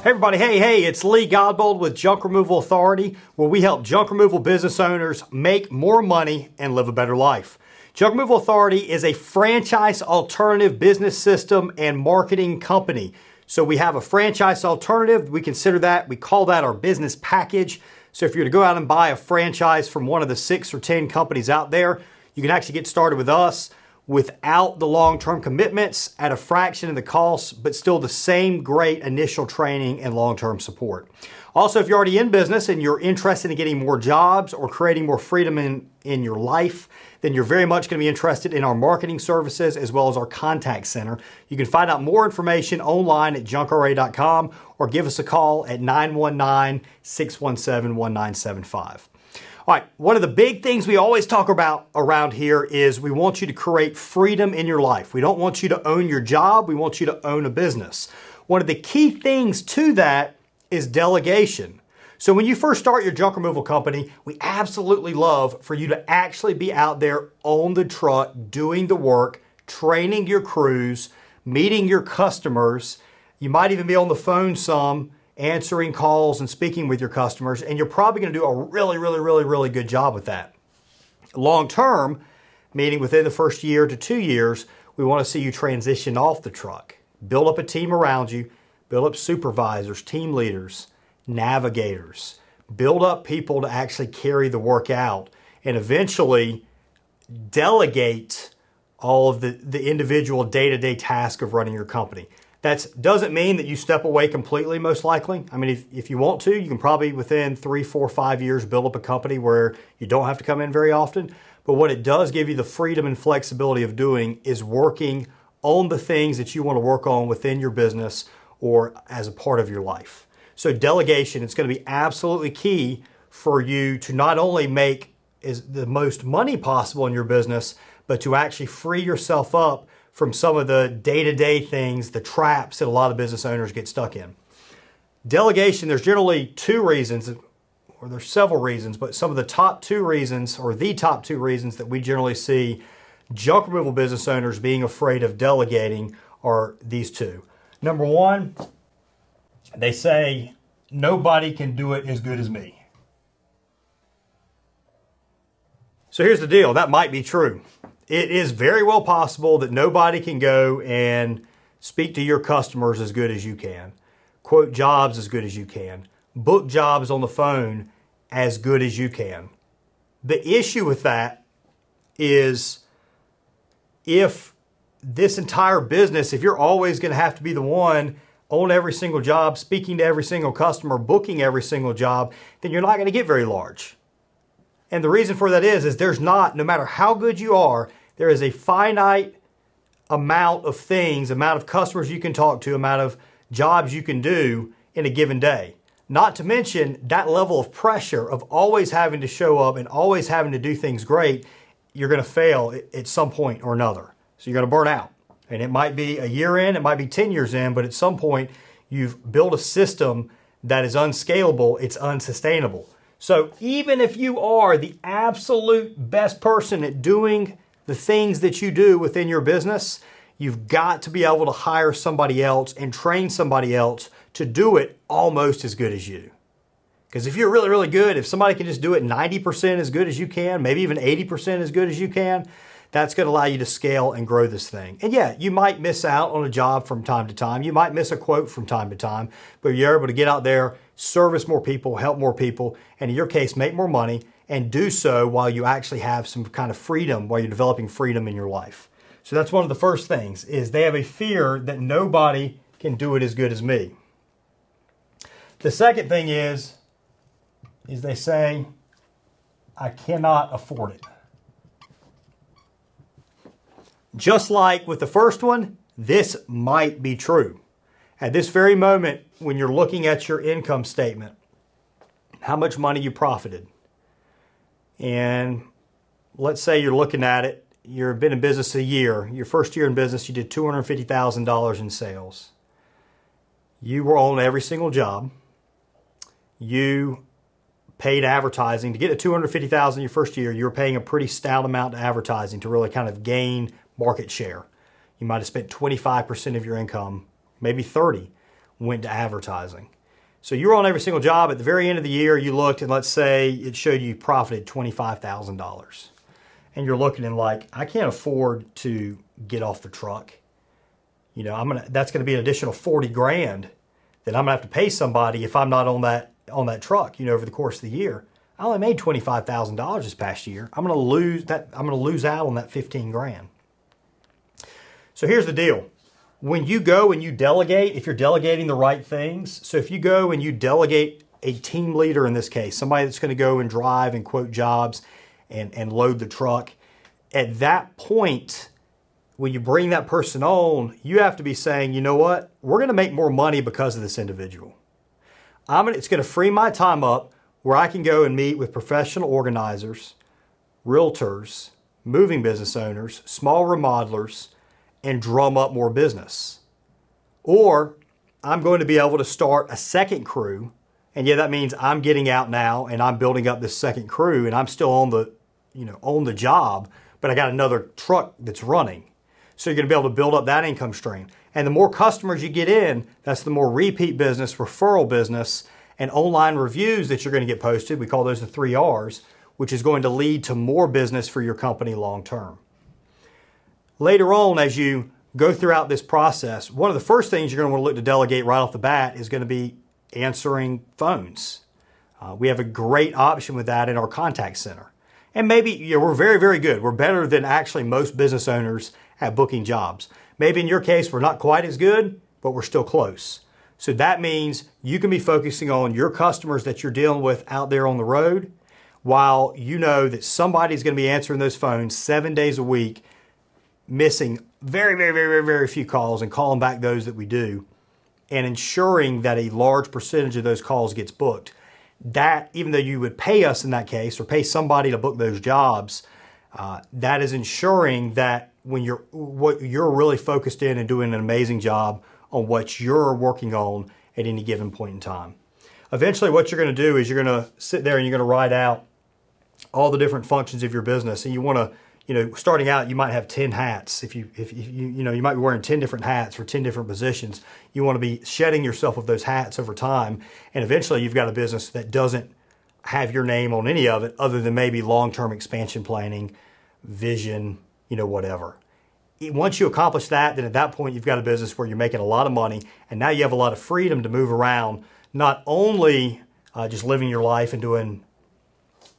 Hey everybody, hey, it's Lee Godbold with Junk Removal Authority, where we help junk removal business owners make more money and live a better life. Junk Removal Authority is a franchise alternative business system and marketing company. So we have a franchise alternative, we call that our business package. So if you're to go out and buy a franchise from one of the 6 or 10 companies out there, you can actually get started with us without the long-term commitments at a fraction of the cost, but still the same great initial training and long-term support. Also, if you're already in business and you're interested in getting more jobs or creating more freedom in your life, then you're very much going to be interested in our marketing services as well as our contact center. You can find out more information online at junkra.com or give us a call at 919-617-1975. All right, one of the big things we always talk about around here is we want you to create freedom in your life. We don't want you to own your job. We want you to own a business. One of the key things to that is delegation. So when you first start your junk removal company, we absolutely love for you to actually be out there on the truck, doing the work, training your crews, meeting your customers. You might even be on the phone some, answering calls and speaking with your customers, and you're probably going to do a really good job with that. Long term, meaning within the first year to 2 years, we want to see you transition off the truck. Build up a team around you, build up supervisors, team leaders, navigators, build up people to actually carry the work out, and eventually delegate all of the individual day-to-day tasks of running your company. That doesn't mean that you step away completely, most likely. I mean, if you want to, you can probably within 3, 4, 5 years build up a company where you don't have to come in very often. But what it does give you the freedom and flexibility of doing is working on the things that you want to work on within your business or as a part of your life. So delegation, it's going to be absolutely key for you to not only make the most money possible in your business, but to actually free yourself up from some of the day-to-day things, the traps that a lot of business owners get stuck in. Delegation, there's generally 2 reasons, or there's several reasons, but some of the top 2 reasons, or the top 2 reasons that we generally see junk removal business owners being afraid of delegating are these 2. Number 1, they say, nobody can do it as good as me. So here's the deal, that might be true. It is very well possible that nobody can go and speak to your customers as good as you can, quote jobs as good as you can, book jobs on the phone as good as you can. The issue with that is if this entire business, if you're always going to have to be the one on every single job, speaking to every single customer, booking every single job, then you're not going to get very large. And the reason for that is there's not, no matter how good you are, there is a finite amount of things, amount of customers you can talk to, amount of jobs you can do in a given day. Not to mention that level of pressure of always having to show up and always having to do things great, you're going to fail at some point or another. So you're going to burn out. And it might be a year in, it might be 10 years in, but at some point you've built a system that is unscalable, it's unsustainable. So even if you are the absolute best person at doing the things that you do within your business, you've got to be able to hire somebody else and train somebody else to do it almost as good as you. Because if you're really good, if somebody can just do it 90% as good as you can, maybe even 80% as good as you can, that's going to allow you to scale and grow this thing. And yeah, you might miss out on a job from time to time. You might miss a quote from time to time, but you're able to get out there, service more people, help more people, and in your case, make more money, and do so while you actually have some kind of freedom, while you're developing freedom in your life. So that's one of the first things, is they have a fear that nobody can do it as good as me. The second thing is they say, I cannot afford it. Just like with the first one, this might be true. At this very moment, when you're looking at your income statement, how much money you profited. And let's say you're looking at it, you've been in business a year. Your first year in business, you did $250,000 in sales. You were on every single job. You paid advertising. To get to $250,000 your first year, you were paying a pretty stout amount to advertising to really kind of gain market share. You might have spent 25% of your income, maybe 30%, went to advertising. So you were on every single job. At the very end of the year, you looked and let's say it showed you profited $25,000. And you're looking and like, I can't afford to get off the truck. You know, that's going to be an additional 40 grand that I'm going to have to pay somebody if I'm not on that truck, you know, over the course of the year. I only made $25,000 this past year. I'm going to lose out on that 15 grand. So here's the deal. When you go and you delegate, if you're delegating the right things, so if you go and you delegate a team leader in this case, somebody that's going to go and drive and quote jobs and load the truck, at that point, when you bring that person on, you have to be saying, you know what, we're going to make more money because of this individual. It's going to free my time up where I can go and meet with professional organizers, realtors, moving business owners, small remodelers, and drum up more business. Or I'm going to be able to start a second crew. And yeah, that means I'm getting out now and I'm building up this second crew and I'm still on the job, but I got another truck that's running. So you're going to be able to build up that income stream. And the more customers you get in, that's the more repeat business, referral business, and online reviews that you're going to get posted. We call those the 3 R's, which is going to lead to more business for your company long term. Later on, as you go throughout this process, one of the first things you're going to want to look to delegate right off the bat is going to be answering phones. We have a great option with that in our contact center. And maybe we're very, very good. We're better than actually most business owners at booking jobs. Maybe in your case, we're not quite as good, but we're still close. So that means you can be focusing on your customers that you're dealing with out there on the road, while you know that somebody's going to be answering those phones 7 days a week, missing very, very, very, very, very few calls and calling back those that we do, and ensuring that a large percentage of those calls gets booked. That, even though you would pay us in that case or pay somebody to book those jobs, that is ensuring that what you're really focused in and doing an amazing job on what you're working on at any given point in time. Eventually, what you're going to do is you're going to sit there and you're going to write out all the different functions of your business, and you want to, starting out, you might have 10 hats. If you might be wearing 10 different hats for 10 different positions. You want to be shedding yourself of those hats over time. And eventually you've got a business that doesn't have your name on any of it other than maybe long-term expansion planning, vision, whatever. Once you accomplish that, then at that point you've got a business where you're making a lot of money, and now you have a lot of freedom to move around, not only just living your life and doing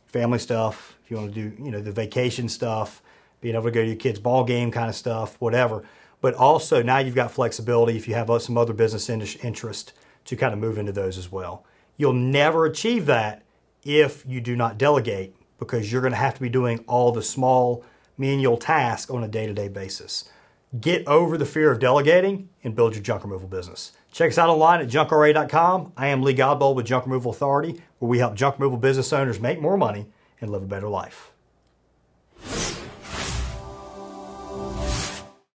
family stuff, if you want to do, the vacation stuff, being able to go to your kid's ball game kind of stuff, whatever. But also now you've got flexibility if you have some other business interest to kind of move into those as well. You'll never achieve that if you do not delegate, because you're going to have to be doing all the small menial tasks on a day-to-day basis. Get over the fear of delegating and build your junk removal business. Check us out online at junkra.com. I am Lee Godbold with Junk Removal Authority, where we help junk removal business owners make more money and live a better life.